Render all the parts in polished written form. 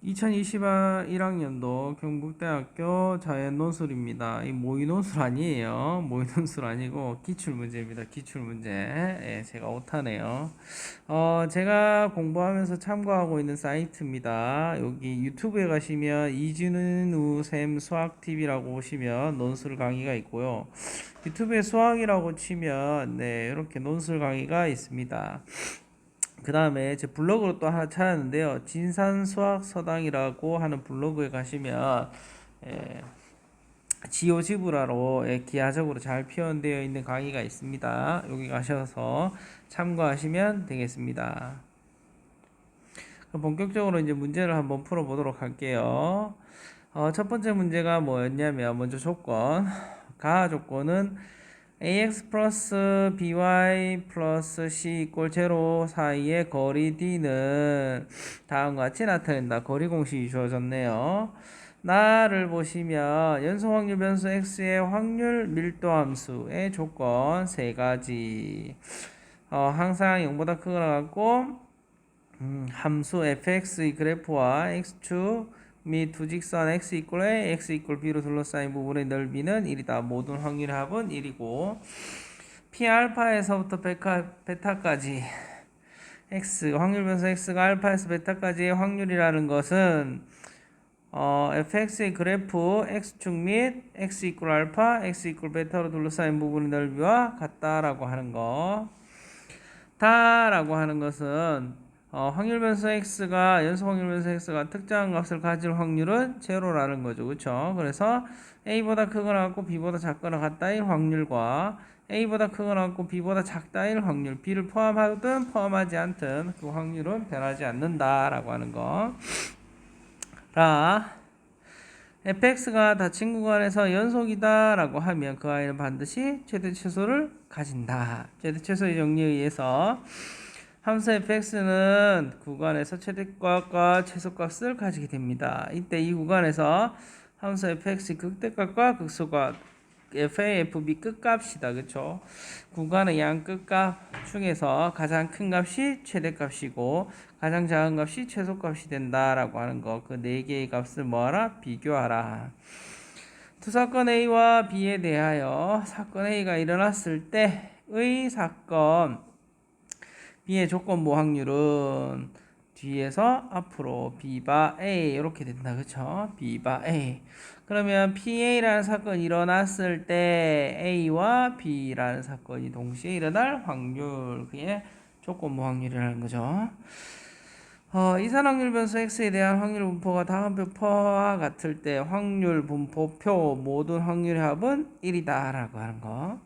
2021학년도 경북대학교 자연논술입니다. 이 모의논술 아니에요. 모의논술 아니고 기출문제입니다. 기출문제. 예, 제가 오타네요. 제가 공부하면서 참고하고 있는 사이트입니다. 여기 유튜브에 가시면 이진우 쌤 수학TV라고 보시면 논술 강의가 있고요. 유튜브에 수학이라고 치면 네, 이렇게 논술 강의가 있습니다. 그 다음에 제 블로그로 또 하나 찾았는데요. 진산수학서당이라고 하는 블로그에 가시면 지오지브라로 기하적으로 잘 표현되어 있는 강의가 있습니다. 여기 가셔서 참고하시면 되겠습니다. 그럼 본격적으로 이제 문제를 한번 풀어보도록 할게요. 첫 번째 문제가 뭐였냐면 먼저 조건. 가하 조건은 ax 플러스 by 플러스 c 이꼴 제로 사이의 거리 d는 다음과 같이 나타낸다. 거리 공식이 주어졌네요. 나를 보시면 연속 확률 변수 x의 확률 밀도 함수의 조건 세 가지. 항상 0보다 크거나 같고 함수 fx의 그래프와 x축 및 두 직선 x 이꼴에 x 이꼴 b로 둘러싸인 부분의 넓이는 1이다. 모든 확률의 합은 1이고 P알파에서부터 베타까지 x 확률 변수 x가 알파에서 베타까지의 확률이라는 것은 fx의 그래프 x축 및 x 이꼴 알파 x 이꼴 베타로 둘러싸인 부분의 넓이와 같다라고 하는 거. 다라고 하는 것은 확률 변수 x가 연속 확률 변수 x가 특정한 값을 가질 확률은 제로라는 거죠. 그렇죠? 그래서 a보다 크거나 같고 b보다 작거나 같다일 확률과 a보다 크거나 같고 b보다 작다일 확률, b를 포함하든 포함하지 않든 그 확률은 변하지 않는다라고 하는 거. 라 fx가 닫힌 구간에서 연속이다라고 하면 그 아이는 반드시 최대 최소를 가진다. 최대 최소의 정리에 의해서 함수 fx는 구간에서 최대값과 최소값을 가지게 됩니다. 이때 이 구간에서 함수 fx의 극대값과 극소값 fA, fb 끝값이다. 그쵸? 구간의 양 끝값 중에서 가장 큰 값이 최대값이고 가장 작은 값이 최소값이 된다라고 하는 거. 그 네 개의 값을 뭐하라? 비교하라. 두 사건 A와 B에 대하여 사건 A가 일어났을 때의 사건 B의 조건부 확률은 뒤에서 앞으로 B바 A 이렇게 된다. 그쵸? B바 A. 그러면 PA라는 사건이 일어났을 때 A와 B라는 사건이 동시에 일어날 확률, 그게 조건부 확률이라는 거죠. 이산확률 변수 X에 대한 확률 분포가 다음 표와 같을 때 확률 분포표 모든 확률의 합은 1이다 라고 하는 거.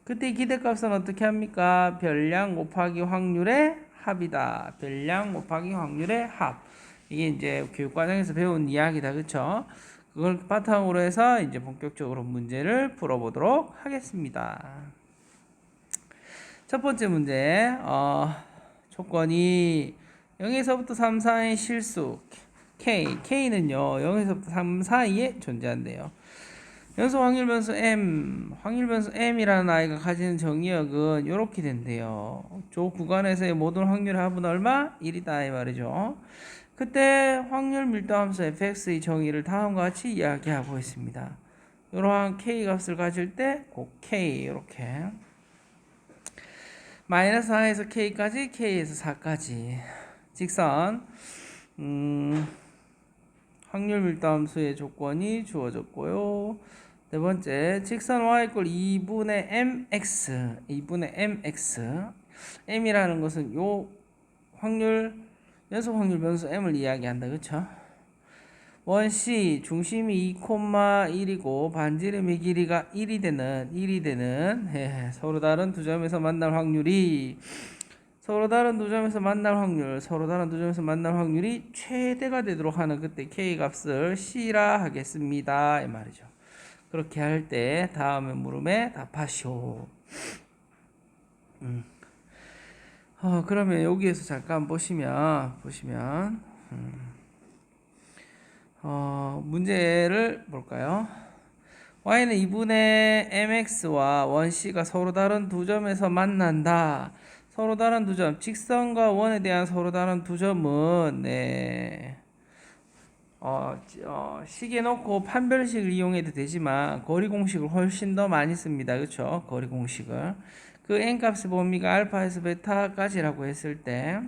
그때 기대값은 어떻게 합니까? 별량 곱하기 확률의 합이다. 별량 곱하기 확률의 합. 이게 이제 교육과정에서 배운 이야기다. 그쵸? 그걸 바탕으로 해서 이제 본격적으로 문제를 풀어보도록 하겠습니다. 첫 번째 문제, 조건이 0에서부터 3 사이의 실수 K는요 0에서부터 3 사이에 존재한대요. 연속 확률 변수 확률 변수 M이라는 아이가 가지는 정의역은 이렇게 된대요. 저 구간에서의 모든 확률의 합은 얼마? 1이다 이 말이죠. 그때 확률 밀도 함수 fx의 정의를 다음과 같이 이야기하고 있습니다. 이러한 k 값을 가질 때 꼭 k 이렇게 마이너스 4에서 k까지 k에서 4까지 직선 확률 밀도 함수의 조건이 주어졌고요. 네 번째, 직선 y 이꼴 2분의 mx, 2분의 mx. m이라는 것은 요 확률, 연속 확률 변수 m을 이야기한다. 그쵸? 원C, 중심이 2,1이고 반지름의 길이가 1이 되는 서로 다른 두 점에서 만날 확률이 서로 다른 두 점에서 만날 확률이 최대가 되도록 하는 그때 K 값을 C라 하겠습니다. 이 말이죠. 그렇게 할 때 다음의 물음에 답하시오. 그러면 여기에서 잠깐 보시면 문제를 볼까요? y는 2분의 mx와 원C가 서로 다른 두 점에서 만난다. 서로 다른 두 점, 직선과 원에 대한 서로 다른 두 점은 식에 놓고 판별식을 이용해도 되지만 거리 공식을 훨씬 더 많이 씁니다. 그렇죠? 거리 공식을. 그 n 값의 범위가 알파에서 베타까지라고 했을 때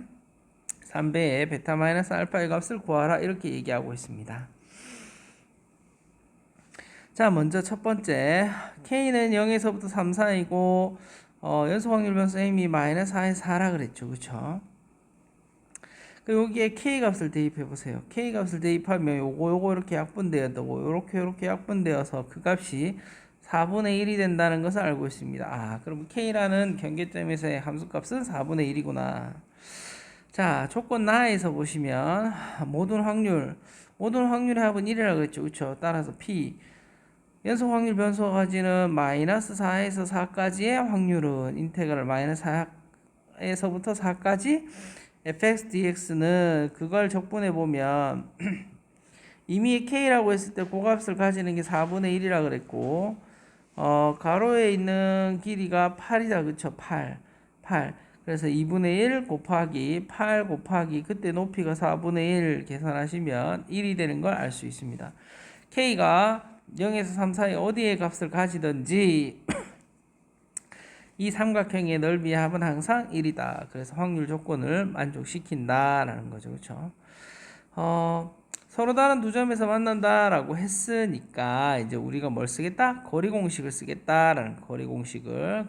3배의 베타 마이너스 알파의 값을 구하라 이렇게 얘기하고 있습니다. 자, 먼저 첫 번째 K는 0에서부터 3 사이고 연속 확률 변수 M이 마이너스 4에서 4라 그랬죠. 그쵸? 여기에 K 값을 대입해 보세요. K 값을 대입하면 요거 이렇게 약분되어도 요렇게 약분되어서 그 값이 4분의 1이 된다는 것을 알고 있습니다. 그럼 K라는 경계점에서의 함수값은 4분의 1이구나. 자, 조건 나에서 보시면 모든 확률의 합은 1이라고 그랬죠. 그쵸? 따라서 P 연속 확률 변수가 가지는 마이너스 4에서 4까지의 확률은 인테그랄 마이너스 4에서부터 4까지 fx dx는 그걸 적분해 보면 이미 k라고 했을 때 고값을 가지는 게 4분의 1이라 그랬고 가로에 있는 길이가 8이다. 그쵸? 8 그래서 2분의 1 곱하기 8 곱하기 그때 높이가 4분의 1 계산하시면 1이 되는 걸 알 수 있습니다. k가 0에서 3 사이 어디에 값을 가지든지 이 삼각형의 넓이의 합은 항상 1이다. 그래서 확률 조건을 만족시킨다라는 거죠. 그렇죠? 서로 다른 두 점에서 만난다라고 했으니까 이제 우리가 뭘 쓰겠다? 거리 공식을 쓰겠다라는 거리 공식을.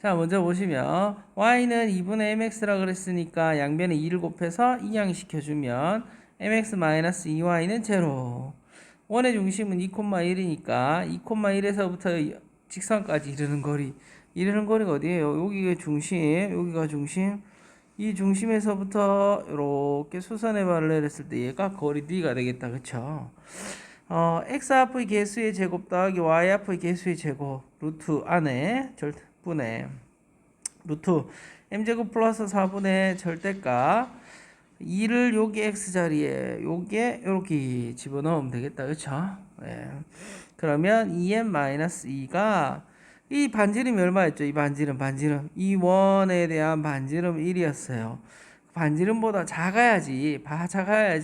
자, 먼저 보시면 y는 2분의 mx라 그랬으니까 양변에 2를 곱해서 이항시켜주면 mx-2y는 0. 원의 중심은 2,1이니까 2,1에서부터 직선까지 이르는 거리가 어디예요? 여기가 중심. 이 중심에서부터 이렇게 수선의 발을 내렸을 때 얘가 거리 d가 되겠다. 그쵸? x 앞의 개수의 제곱 더하기 y 앞의 개수의 제곱 루트 안에 절대분의 루트 m제곱 플러스 4분의 절대값 2를 여기 x자리에 요게 이렇게 집어넣으면 되겠다. 그쵸? 네. 그러면 2m-2가 이 반지름이 얼마였죠? 이 반지름 이 원에 대한 반지름 1이었어요. 반지름보다 작아야지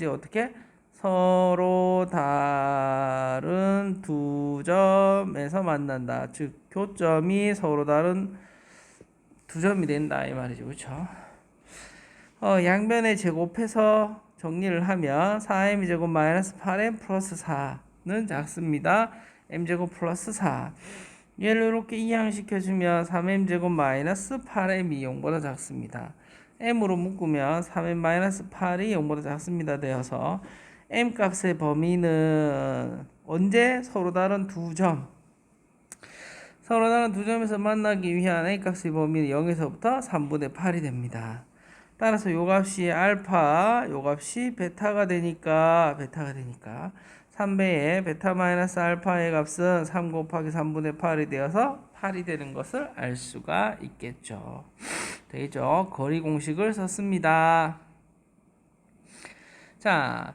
어떻게? 서로 다른 두 점에서 만난다. 즉 교점이 서로 다른 두 점이 된다 이 말이죠. 그렇죠? 양변에 제곱해서 정리를 하면 4m 제곱 마이너스 8m 플러스 4는 작습니다. m 제곱 플러스 4. 얘를 이렇게 이항시켜주면 3m 제곱 마이너스 8m이 0보다 작습니다. m으로 묶으면 3m 마이너스 8이 0보다 작습니다. 되어서 m 값의 범위는 언제? 서로 다른 두 점에서 만나기 위한 a 값의 범위는 0에서부터 3분의 8이 됩니다. 따라서 요 값이 알파, 요 값이 베타가 되니까 3배의 베타 마이너스 알파의 값은 3 곱하기 3분의 8이 되어서 8이 되는 것을 알 수가 있겠죠. 되겠죠? 거리 공식을 썼습니다. 자,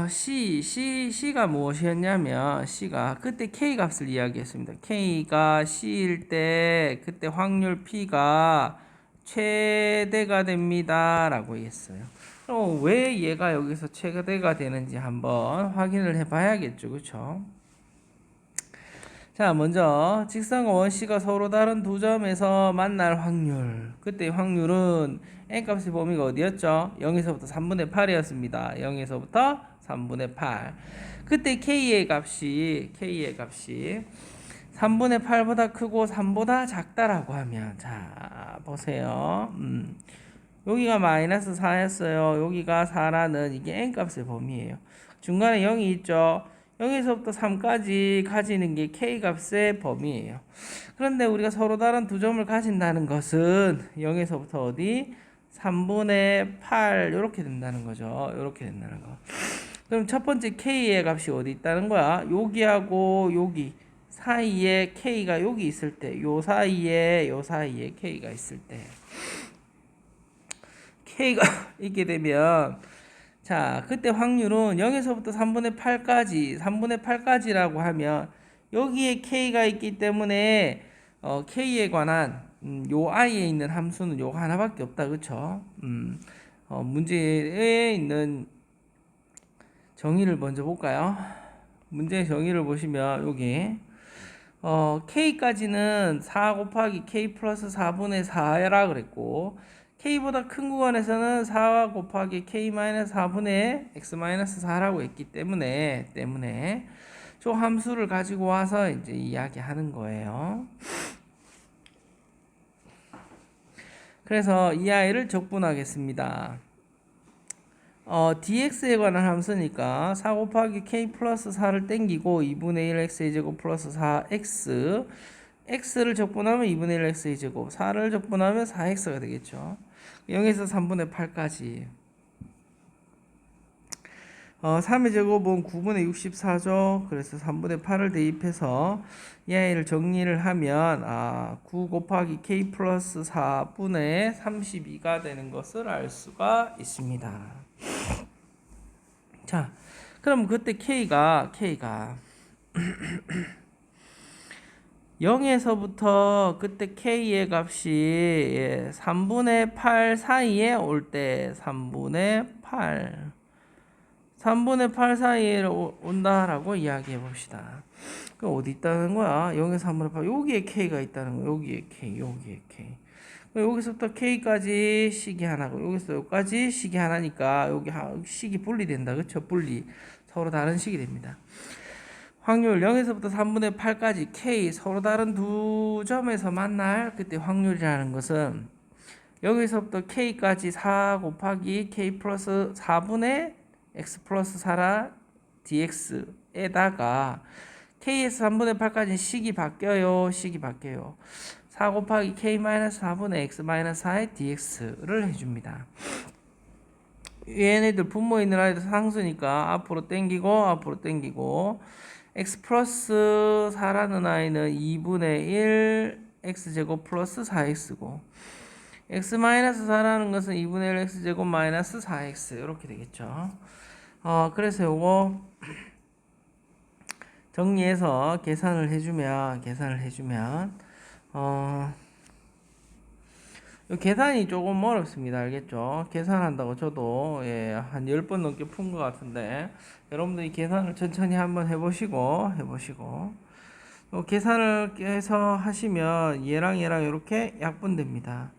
C가 무엇이었냐면 C가 그때 K 값을 이야기했습니다. K가 C일 때 그때 확률 P가 최대가 됩니다 라고 했어요. 왜 얘가 여기서 최대가 되는지 한번 확인을 해 봐야겠죠. 그쵸? 자, 먼저 직선과 원C가 서로 다른 두 점에서 만날 확률. 그때 확률은 n값의 범위가 어디였죠? 0에서부터 3분의 8이었습니다. 0에서부터 3분의 8. 그때 K의 값이 3분의 8보다 크고 3보다 작다라고 하면 자, 보세요. 여기가 마이너스 4였어요. 여기가 4라는 이게 n값의 범위예요. 중간에 0이 있죠. 0에서부터 3까지 가지는 게 k값의 범위예요. 그런데 우리가 서로 다른 두 점을 가진다는 것은 0에서부터 어디? 3분의 8 이렇게 된다는 거죠. 이렇게 된다는 거. 그럼 첫 번째 k의 값이 어디 있다는 거야? 여기하고 여기 사이에 k가 여기 있을 때, 요 사이에 k가 있을 때 k가 있게 되면 자, 그때 확률은 0에서부터 3분의 8까지라고 하면 여기에 k가 있기 때문에 k에 관한 요 i에 있는 함수는 요거 하나밖에 없다. 그쵸? 문제에 있는 정의를 먼저 볼까요? 문제의 정의를 보시면 여기 k까지는 4 곱하기 k 플러스 4분의 4라 그랬고 k보다 큰 구간에서는 4 곱하기 k 마이너스 4분의 x 마이너스 4라고 했기 때문에 저 함수를 가지고 와서 이제 이야기하는 거예요. 그래서 이 아이를 적분하겠습니다. dx에 관한 함수니까 4 곱하기 k 플러스 4를 땡기고 2분의 1 x제곱 플러스 4x x를 적분하면 2분의 1 x제곱 4를 적분하면 4x가 되겠죠. 0에서 3분의 8까지 3의 제곱은 9분의 64죠. 그래서 3분의 8을 대입해서 이 아이를 정리를 하면 9 곱하기 k 플러스 4분의 32가 되는 것을 알 수가 있습니다. 자, 그럼 그때 k가 0에서부터 그때 k의 값이 3분의 8 사이에 올 때 3분의 8 사이에 온다라고 이야기해 봅시다. 그 어디 있다는 거야? 0에서 3분의 8 여기에 k가 있다는 거야. 여기에 k. 여기서부터 k까지 식이 하나고 여기서 여기까지 식이 하나니까 여기 식이 분리된다. 그쵸? 분리. 서로 다른 식이 됩니다. 확률 0에서부터 3분의 8까지 k 서로 다른 두 점에서 만날 그때 확률이라는 것은 여기서부터 k까지 4 곱하기 k 플러스 4분의 x 플러스 4라 dx에다가 k에서 3분의 8까지 식이 바뀌어요. 4 곱하기 k 마이너스 4분의 x 마이너스 4의 dx를 해줍니다. 얘네들 분모 있는 아이들 상수니까 앞으로 땡기고 x 플러스 4라는 아이는 2분의 1 x제곱 플러스 4x고 x 마이너스 4라는 것은 2분의 1 x제곱 마이너스 4x 이렇게 되겠죠. 그래서 요거 정리해서 계산을 해주면 계산이 조금 어렵습니다. 알겠죠? 계산한다고 저도 한 10번 넘게 푼 것 같은데 여러분들이 계산을 천천히 한번 해보시고 계산을 해서 하시면 얘랑 이렇게 약분됩니다.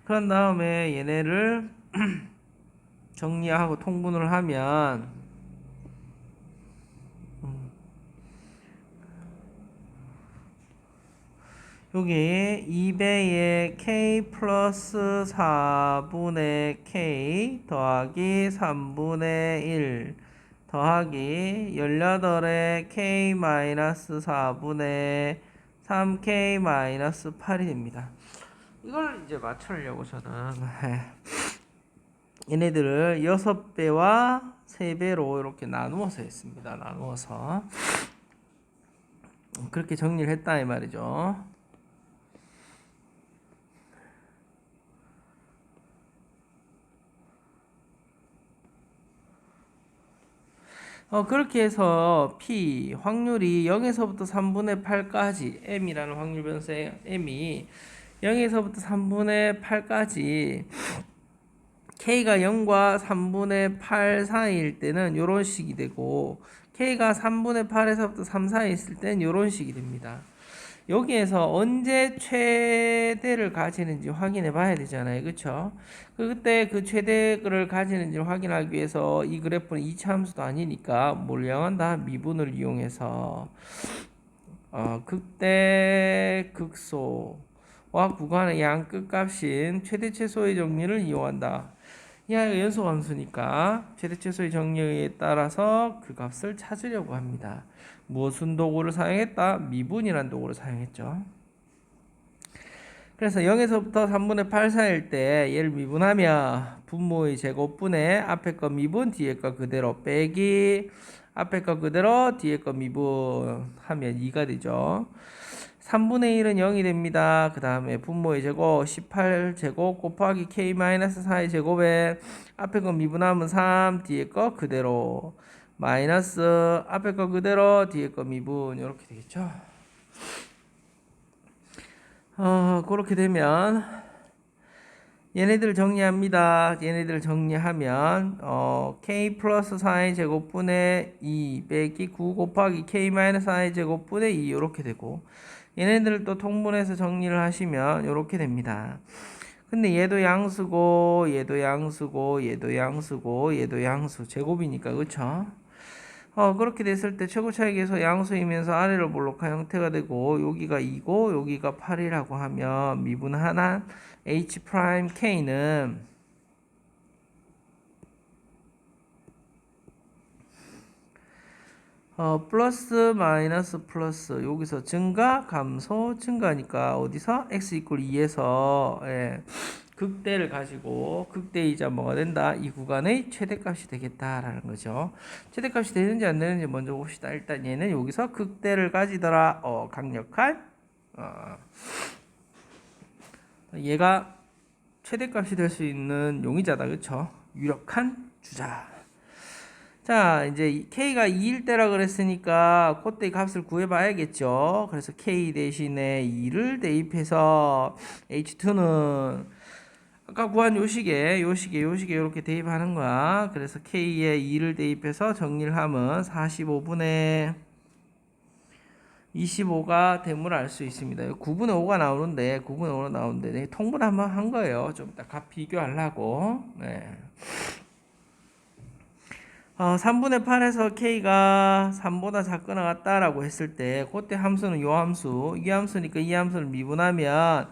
그런 다음에 얘네를 정리하고 통분을 하면 여기 2배의 k 플러스 4분의 k 더하기 3분의 1 더하기 18의 k 마이너스 4분의 3k 마이너스 8이 됩니다. 이걸 이제 맞추려고 저는 얘네들을 6배와 3배로 이렇게 나누어서 했습니다. 나누어서 그렇게 정리를 했다 이 말이죠. 그렇게 해서 P 확률이 0에서부터 3분의 8까지 M이라는 확률 변수예요. M이 0에서부터 3분의 8까지 K가 0과 3분의 8 사이일 때는 이런 식이 되고 K가 3분의 8에서부터 3 사이에 있을 때는 이런 식이 됩니다. 여기에서 언제 최대를 가지는지 확인해 봐야 되잖아요. 그쵸? 그때 그 최대를 가지는지 확인하기 위해서 이 그래프는 2차 함수도 아니니까 뭘 이용한다? 미분을 이용해서 극대 극소와 구간의 양 끝값인 최대 최소의 정리를 이용한다. 이 아이가 연속 함수니까 최대 최소의 정리에 따라서 그 값을 찾으려고 합니다. 무슨 도구를 사용했다? 미분이라는 도구를 사용했죠. 그래서 0에서부터 3분의 8 사이일 때 얘를 미분하면 분모의 제곱분의 앞에 거 미분 뒤에 거 그대로 빼기 앞에 거 그대로 뒤에 거 미분하면 2가 되죠. 3분의 1은 0이 됩니다. 그 다음에 분모의 제곱 18제곱 곱하기 k-4의 제곱에 앞에 거 미분하면 3 뒤에 거 그대로 마이너스 앞에 거 그대로 뒤에 거 미분 이렇게 되겠죠. 그렇게 되면 얘네들 정리합니다. 얘네들 정리하면 k 플러스 4의 제곱분의 2 빼기 9 곱하기 k 마이너스 4의 제곱분의 2 이렇게 되고, 얘네들을 또 통분해서 정리를 하시면 이렇게 됩니다. 근데 얘도 양수고 얘도 양수고 얘도 양수고 얘도 양수 제곱이니까, 그쵸? 그렇게 됐을 때 최고 차익에서 양수이면서 아래로 볼록한 형태가 되고, 여기가 2고 여기가 8이라고 하면 미분하나 h 프라임 k는 플러스 마이너스 플러스, 여기서 증가 감소 증가니까 어디서 x 이퀄 2에서 극대를 가지고 극대이자 뭐가 된다, 이 구간의 최대값이 되겠다라는 거죠. 최대값이 되는지 안 되는지 먼저 봅시다. 일단 얘는 여기서 극대를 가지더라. 강력한 얘가 최대값이 될 수 있는 용의자다, 그쵸? 유력한 주자. 자, 이제 k가 2일 때라 그랬으니까 그때 값을 구해봐야겠죠. 그래서 k 대신에 2를 대입해서 h2는 아까 구한 요식에 이렇게 대입하는 거야. 그래서 k에 2를 대입해서 정리를 하면 45분의 25가 됨을 알 수 있습니다. 9분의 5가 나오는데 9분의 5가 나오는데 통분 한번 한 거예요. 좀 이따 값 비교하려고. 네. 3분의 8에서 k가 3보다 작거나 같다라고 했을 때 그때 함수는 요 함수, 이 함수니까 이 함수를 미분하면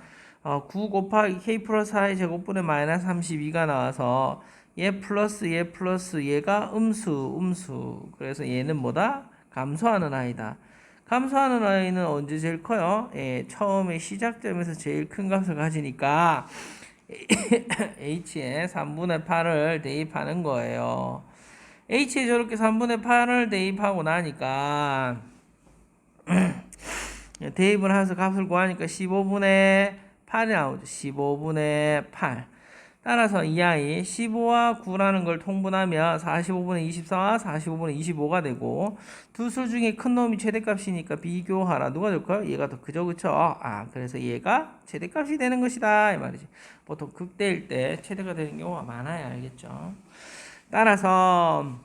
9 곱하기 k 플러스 4의 제곱분의 마이너스 32가 나와서 얘 플러스 얘가 음수. 그래서 얘는 뭐다? 감소하는 아이다. 감소하는 아이는 언제 제일 커요? 처음에 시작점에서 제일 큰 값을 가지니까 h에 3분의 8을 대입하는 거예요. h에 저렇게 3분의 8을 대입하고 나니까 대입을 해서 값을 구하니까 15분의 8이 나오죠. 15분의 8. 따라서 이 아이 15와 9라는 걸 통분하면 45분의 24와 45분의 25가 되고, 두 수 중에 큰 놈이 최대값이니까 비교하라. 누가 될까요? 얘가 더 크죠, 그쵸? 그래서 얘가 최대값이 되는 것이다 이 말이지. 보통 극대일 때 최대가 되는 경우가 많아요, 알겠죠? 따라서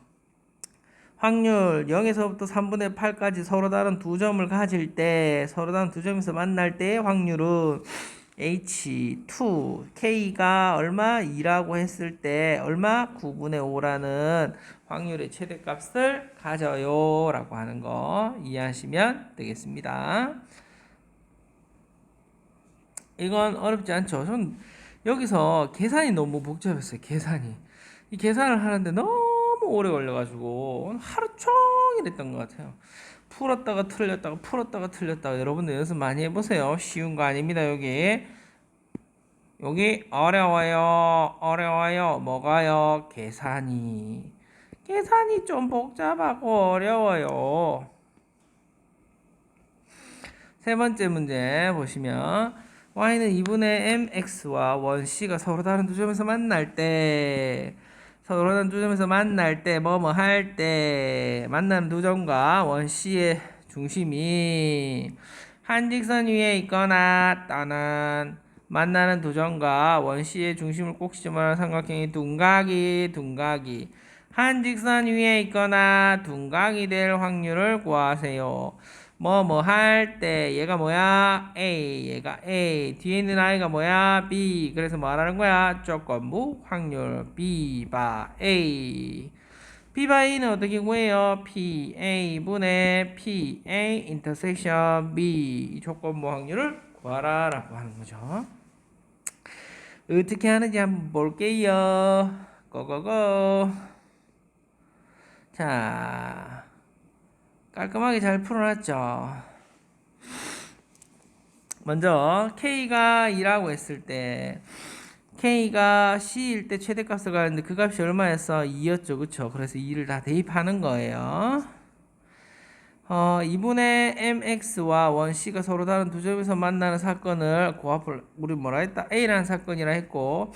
확률 0에서부터 3분의 8까지 서로 다른 두 점을 가질 때, 서로 다른 두 점에서 만날 때의 확률은 H2, K가 얼마? 2라고 했을 때 얼마? 9분의 5라는 확률의 최대값을 가져요 라고 하는 거 이해하시면 되겠습니다. 이건 어렵지 않죠? 전 여기서 계산이 너무 복잡했어요. 이 계산을 하는데 너무 오래 걸려가지고 하루 종일 했던 것 같아요. 풀었다가 틀렸다가 여러분들 연습 많이 해보세요. 쉬운 거 아닙니다. 여기 어려워요. 뭐가요? 계산이 좀 복잡하고 어려워요. 세 번째 문제 보시면 y는 2분의 mx와 원c가 서로 다른 두 점에서 만날 때, 뭐뭐 할 때, 만나는 두 점과 원c의 중심이 한 직선 위에 있거나 또는 만나는 두 점과 원c의 중심을 꼭 지점하는 삼각형이 둔각이 한 직선 위에 있거나 둔각이 될 확률을 구하세요. 뭐 할 때 얘가 뭐야? 얘가 A. 뒤에 있는 아이가 뭐야? B. 그래서 뭐 하라는 거야? 조건부 확률 B 바 A. B 바 A는 어떻게 구해요? PA분의 PA 인터섹션 B. 조건부 확률을 구하라 라고 하는 거죠. 어떻게 하는지 한번 볼게요. 고고고. 자, 깔끔하게 잘 풀어놨죠. 먼저 K가 2라고 했을 때, K가 C일 때 최대값을 가는데 그 값이 얼마였어? 2였죠, 그쵸? 그래서 2를 다 대입하는 거예요. 2분의 mx와 원c가 서로 다른 두 점에서 만나는 사건을 고합을 우리 뭐라 했다? A라는 사건이라 했고,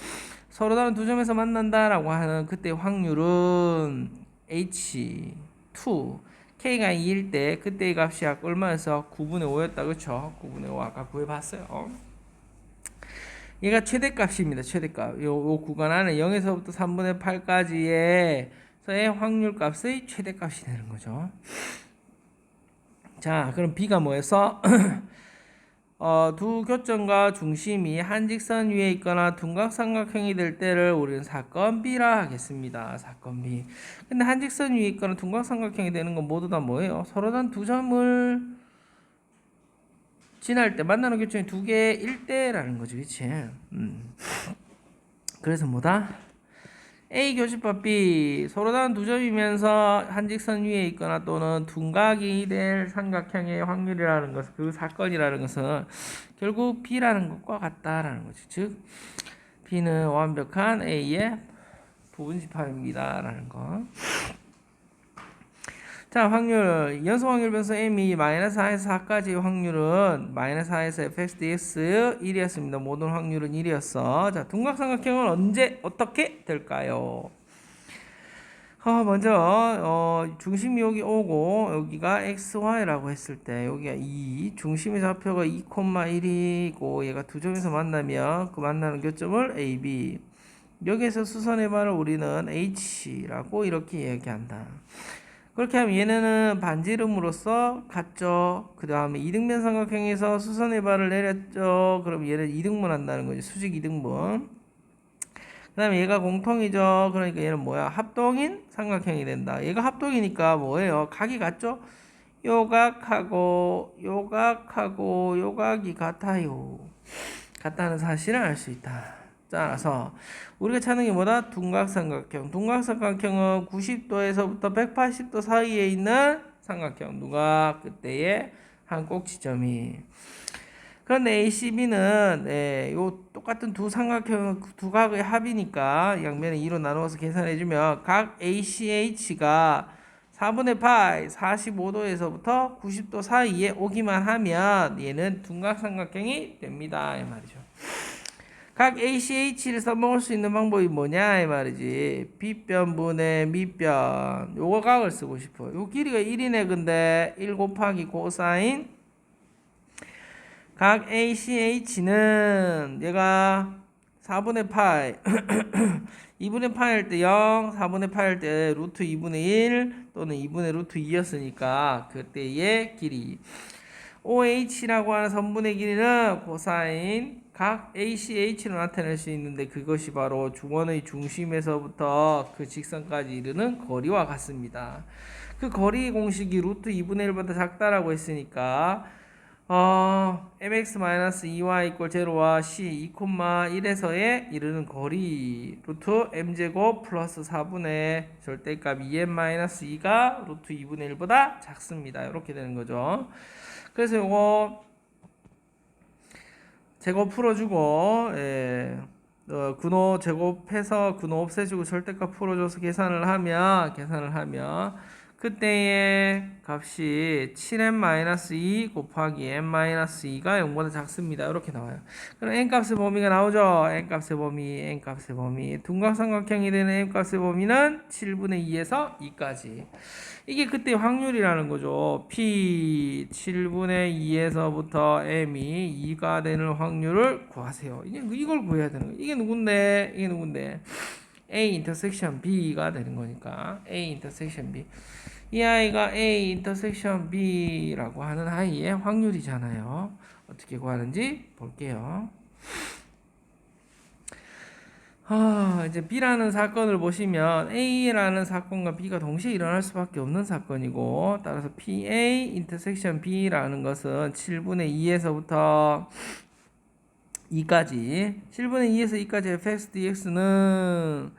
서로 다른 두 점에서 만난다라고 하는 그때 확률은 H2. K가 2일 때 그때의 값이 아까 얼마였어? 9분의 5였다, 그쵸? 9분의 5 아까 구해봤어요. 얘가 최대값입니다. 최대값. 요 구간 안에 0에서부터 3분의 8까지의 확률 값의 최대값이 되는 거죠. 자, 그럼 B가 뭐였어? 두 교점과 중심이 한 직선 위에 있거나 둔각삼각형이 될 때를 우리는 사건 B라 하겠습니다. 사건 B. 근데 한 직선 위에 있거나 둔각삼각형이 되는 건 모두 다 뭐예요? 서로 단 두 점을 지날 때 만나는 교점이 두 개일 때라는 거죠. 그치? 그래서 뭐다? A 교집합 B 서로 다른 두 점이면서 한 직선 위에 있거나 또는 둔각이 될 삼각형의 확률이라는 것은 그 사건이라는 것은 결국 B라는 것과 같다라는 거죠. 즉 B는 완벽한 A의 부분집합입니다라는 거. 자, 확률 연속 확률 변수 M이 마이너스 4에서 4까지의 확률은 마이너스 4에서 fx dx 1이었습니다. 모든 확률은 1이었어. 자, 둔각삼각형은 언제 어떻게 될까요? 먼저 중심이 여기 오고 여기가 xy라고 했을 때 여기가 2 중심의 좌표가 2,1이고 얘가 두 점에서 만나면 그 만나는 교점을 AB 여기에서 수선의 반을 우리는 h라고 이렇게 얘기한다. 그렇게 하면 얘네는 반지름으로서 같죠. 그 다음에 이등변 삼각형에서 수선의 반을 내렸죠. 그럼 얘는 이등분 한다는 거지. 수직 이등분. 그 다음에 얘가 공통이죠. 그러니까 얘는 뭐야? 합동인 삼각형이 된다. 얘가 합동이니까 뭐예요? 각이 같죠? 요각하고 요각하고 요각이 같아요. 같다는 사실을 알 수 있다. 따라서 우리가 찾는 게 뭐다? 둔각삼각형. 둔각삼각형은 90도에서부터 180도 사이에 있는 삼각형. 누가 그때의 한 꼭지점이. 그런데 ACB는 요 똑같은 두 삼각형 두 각의 합이니까 양면에 2로 나누어서 계산해주면 각 ACH가 4분의 파이 45도에서부터 90도 사이에 오기만 하면 얘는 둔각삼각형이 됩니다. 이 말이죠. 각 ACH를 써먹을 수 있는 방법이 뭐냐 이 말이지. B변분의 밑변 요거 각을 쓰고 싶어. 요 길이가 1이네. 근데 1 곱하기 코사인 각 ACH는 얘가 4분의 파이 2분의 파이 할 때 0 4분의 파이 할 때 루트 2분의 1 또는 2분의 루트 2였으니까 그때의 길이 OH라고 하는 선분의 길이는 코사인 각 ACH로 나타낼 수 있는데 그것이 바로 중원의 중심에서부터 그 직선까지 이르는 거리와 같습니다. 그 거리 공식이 루트 2분의 1보다 작다라고 했으니까 mx-2y = 0와 c 2,1에서의 이르는 거리 루트 m제곱 플러스 4분의 절대값 2n-2가 루트 2분의 1보다 작습니다. 이렇게 되는 거죠. 그래서 요거 제곱 풀어주고 근호 제곱해서 근호 없애주고 절대값 풀어줘서 계산을 하면 그때의 값이 7n-2 곱하기 n-2가 0보다 작습니다. 이렇게 나와요. 그럼 n값의 범위가 나오죠. n값의 범위 둔각삼각형이 되는 n값의 범위는 7분의 2에서 2까지. 이게 그때 확률이라는 거죠. P 7분의 2에서부터 M이 2가 되는 확률을 구하세요. 이걸 구해야 되는 거예요. 이게 누군데? A 인터섹션 B가 되는 거니까. A 인터섹션 B. 이 아이가 A 인터섹션 B라고 하는 아이의 확률이잖아요. 어떻게 구하는지 볼게요. 이제 B라는 사건을 보시면 A라는 사건과 B가 동시에 일어날 수밖에 없는 사건이고 따라서 PA 인터섹션 B라는 것은 7분의 2에서부터 2까지 7분의 2에서 2까지 fx dx는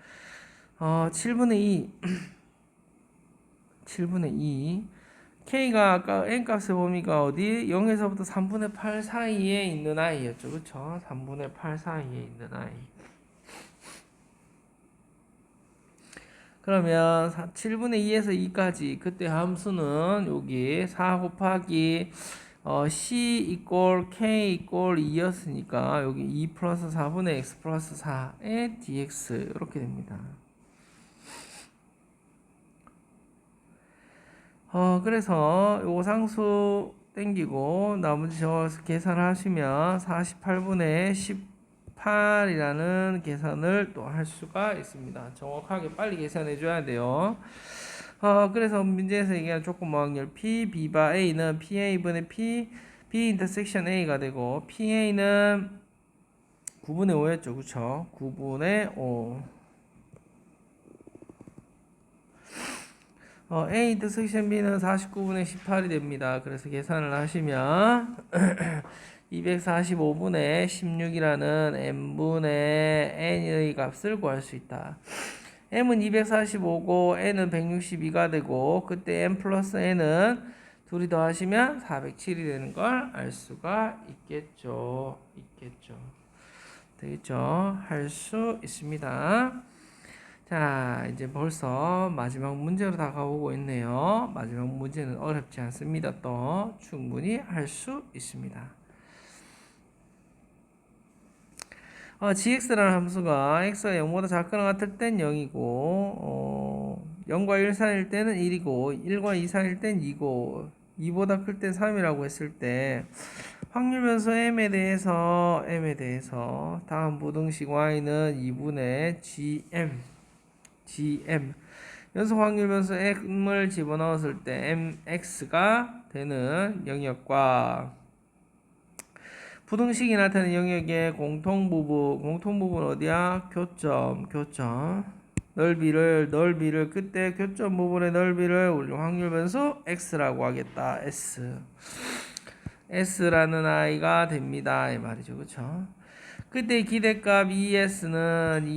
7분의 2 K가 아까 N값의 범위가 어디? 0에서부터 3분의 8 사이에 있는 아이였죠. 그쵸? 3분의 8 사이에 있는 아이. 그러면 7분의 2에서 2까지 그때 함수는 여기 4 곱하기 C = K = 2였으니까 여기 2 플러스 4분의 X 플러스 4의 dx 이렇게 됩니다. 그래서 요 상수 땡기고 나머지 적어서 계산을 하시면 48분의 18이라는 계산을 또 할 수가 있습니다. 정확하게 빨리 계산해 줘야 돼요. 그래서 문제에서 얘기한 조건모항열 P, B 바 A는 PA분의 P, B 인터섹션 A가 되고, PA는 9분의 5였죠. 그쵸? 9분의 5. A 인터섹션 B는 49분의 18이 됩니다. 그래서 계산을 하시면 245분의 16이라는 n분의 n의 값을 구할 수 있다. m은 245고 n은 162가 되고, 그때 n 플러스 n은 둘이 더하시면 407이 되는 걸 알 수가 있겠죠. 되겠죠? 할 수 있습니다. 자, 이제 벌써 마지막 문제로 다가오고 있네요. 마지막 문제는 어렵지 않습니다. 또 충분히 할 수 있습니다. gx라는 함수가 x가 0보다 작거나 같을 땐 0이고 0과 1 사이일 때는 1이고 1과 2 사이일 땐 2고 2보다 클 땐 3이라고 했을 때 확률 변수 m에 대해서 다음 부등식 y는 2분의 gm 연속 확률 변수 m을 집어넣었을 때 mx가 되는 영역과 부등식이 나타내는 영역의 공통부분 어디야? 교점. 넓이를 그때 교점 부분의 넓이를 우리 확률 변수 x라고 하겠다. s라는 아이가 됩니다. 이 말이죠. 그쵸? 그때 기대값 ES는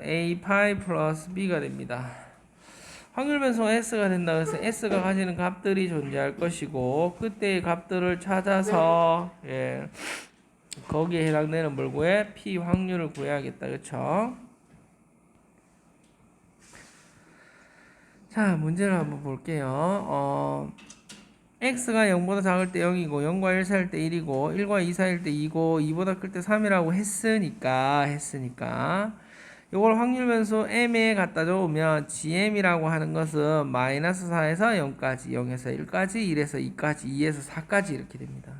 A 파이 플러스 B가 됩니다. 확률 변수가 S가 된다. 그래서 S가 가지는 값들이 존재할 것이고, 그때의 값들을 찾아서, 거기에 해당되는 뭘 구해? P 확률을 구해야겠다. 그쵸? 자, 문제를 한번 볼게요. x가 0보다 작을 때 0이고 0과 1 사이일 때 1이고 1과 2 사이일 때 2고 2보다 클 때 3이라고 했으니까 요걸 확률 변수 m에 갖다 놓으면 gm이라고 하는 것은 마이너스 4에서 0까지 0에서 1까지 1에서 2까지 2에서 4까지 이렇게 됩니다.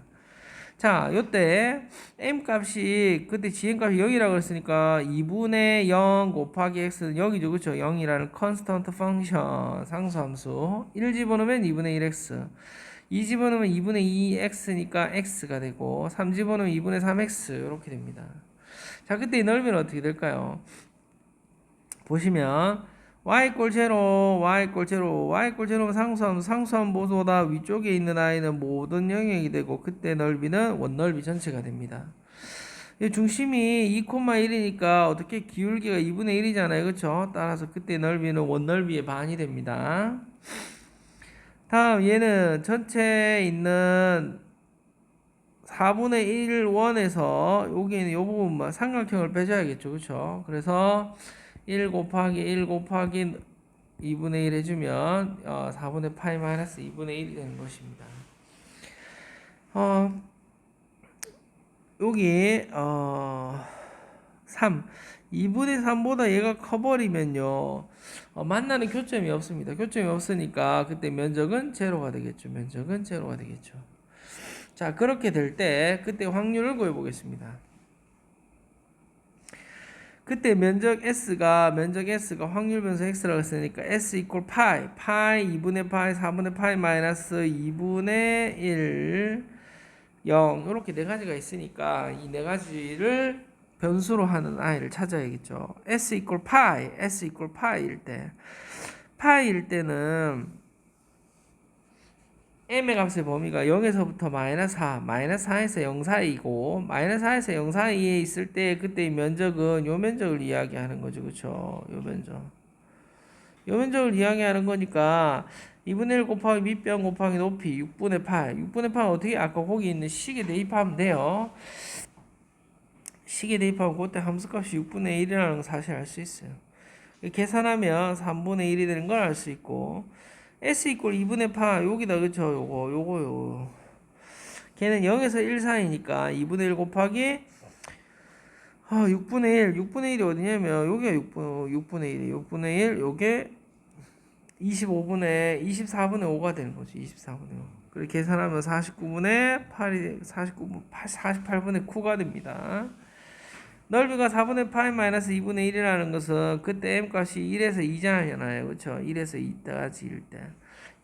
자, 요때 m 값이 그때 gm 값이 0이라고 그랬으니까 2분의 0 곱하기 x는 0이죠. 그쵸? 0이라는 컨스턴트 펑션 상수함수 1 집어넣으면 2분의 1x 2 집어넣으면 2분의 2x니까 x가 되고 3 집어넣으면 2분의 3x 이렇게 됩니다. 자, 그때 이 넓이는 어떻게 될까요? 보시면 y=0 상수함보다 위쪽에 있는 아이는 모든 영역이 되고 그때 넓이는 원넓이 전체가 됩니다. 중심이 2,1이니까 어떻게 기울기가 2분의 1이잖아요. 그렇죠? 따라서 그때 넓이는 원넓이의 반이 됩니다. 다음 얘는 전체에 있는 4분의 1 원에서 여기는 이 부분만 삼각형을 빼줘야겠죠. 그렇죠? 그래서 1 곱하기 2분의 1 해주면 4분의 파이 마이너스 2분의 1이 되는 것입니다. 여기 3 2분의 3보다 얘가 커버리면요 만나는 교점이 없습니다. 교점이 없으니까 그때 면적은 제로가 되겠죠. 자, 그렇게 될 때 그때 확률을 구해 보겠습니다. 그때 면적 S가 확률 변수 X라고 했으니까 S 이퀄 파이 2분의 파이 4분의 파이 마이너스 2분의 1 0 이렇게 네 가지가 있으니까 이 네 가지를 변수로 하는 아이를 찾아야겠죠. S 이퀄 파이일 때는 m의 값의 범위가 0에서부터 마이너스 4에서 0 사이이고 마이너스 4에서 0 사이에 있을 때 그때 이 면적은 요 면적을 이야기하는 거죠. 그쵸? 요 면적을 이야기하는 거니까 2분의 1 곱하기 밑변 곱하기 높이 6분의 8 어떻게 아까 거기 있는 식에 대입하면 돼요. 식에 대입하면 그때 함수값이 6분의 1이라는 거 사실 알 수 있어요. 계산하면 3분의 1이 되는 걸 알 수 있고 S 이퀄 2분의 파 여기다 그쵸? 요거 걔는 0에서 1 사이니까 2분의 1 곱하기 6분의 1이 어디냐면 여기가 6분의 1 요게 24분의 5가 되는 거죠. 24분의 5 그리고 계산하면 49분의 8이 48분의 9가 됩니다. 넓이가 4분의 파이 마이너스 2분의 1이라는 것은 그때 m 값이 1에서 2잖아요. 그렇죠? 1에서 2까지일 때.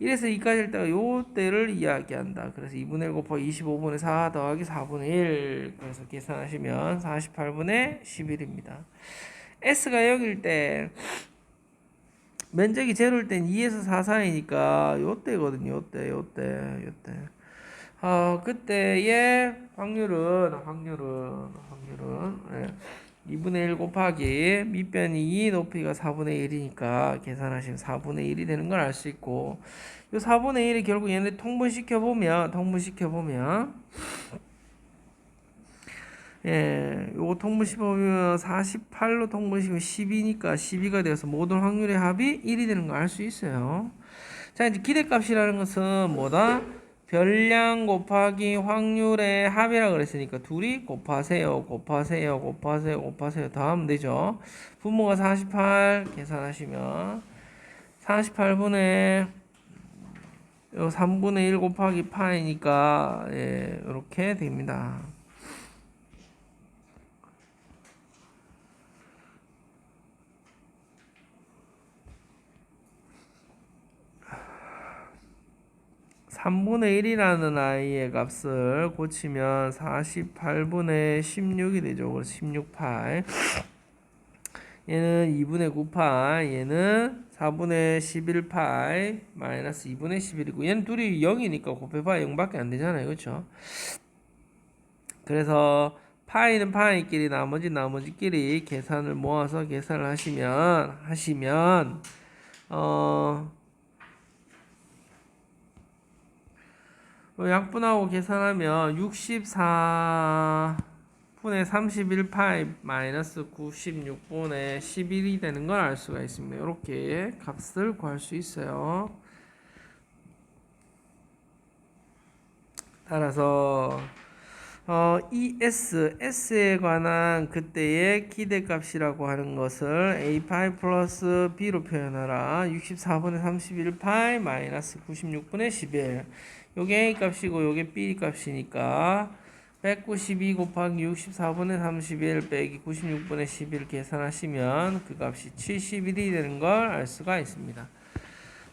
1에서 2까지일 때가 요 때를 이야기한다. 그래서 2분의 1 곱하기 25분의 4 더하기 4분의 1. 그래서 계산하시면 48분의 11입니다. S가 0일 때 면적이 제로일 땐 2에서 4 사이니까 요 때거든요. 요 때. 그때의 확률은 예, 2분의 1 곱하기 밑변이 2 높이가 4분의 1이니까 계산하시면 4분의 1이 되는 걸 알 수 있고 요 4분의 1이 결국 얘네 통분시켜보면 예, 요거 통분시켜보면 48로 통분시키면 12니까 12가 되어서 모든 확률의 합이 1이 되는 걸 알 수 있어요. 자, 이제 기대값이라는 것은 뭐다? 별량 곱하기 확률의 합이라 그랬으니까 둘이 곱하세요 다 하면 되죠. 분모가 48 계산하시면 48분의 요 3분의 1 곱하기 파이니까 예, 이렇게 됩니다. (3분의 1이라는 아이의 값을 고치면 48분의 16이 되죠. 그래서 16파이. 얘는 2분의 9파이, 얘는 4분의 11파이, 마이너스 2분의 11이고, 얘는 둘이 0이니까 곱해봐야 0밖에 안 되잖아요. 그렇죠? 그래서 파이는 파이끼리 나머지끼리 계산을 모아서 계산을 하시면 약분하고 계산하면 64분의 31파이 마이너스 96분의 11이 되는 걸 알 수가 있습니다. 이렇게 값을 구할 수 있어요. 따라서 S에 관한 그때의 기대값이라고 하는 것을 A 파이 플러스 B로 표현하라. 64분의 31파이 마이너스 96분의 11. 요게 A 값이고 요게 B 값이니까 192 곱하기 64분의 31 빼기 96분의 11 계산하시면 그 값이 71이 되는 걸 알 수가 있습니다.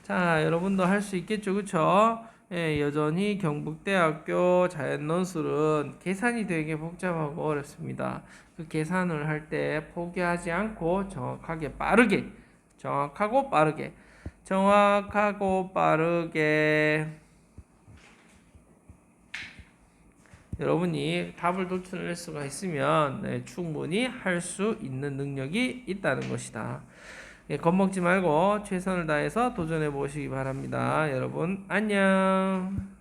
자, 여러분도 할 수 있겠죠, 그쵸? 예, 여전히 경북대학교 자연논술은 계산이 되게 복잡하고 어렵습니다. 그 계산을 할 때 포기하지 않고 정확하고 빠르게 여러분이 답을 도출할 수가 있으면 네, 충분히 할 수 있는 능력이 있다는 것이다. 예, 겁먹지 말고 최선을 다해서 도전해 보시기 바랍니다. 여러분 안녕.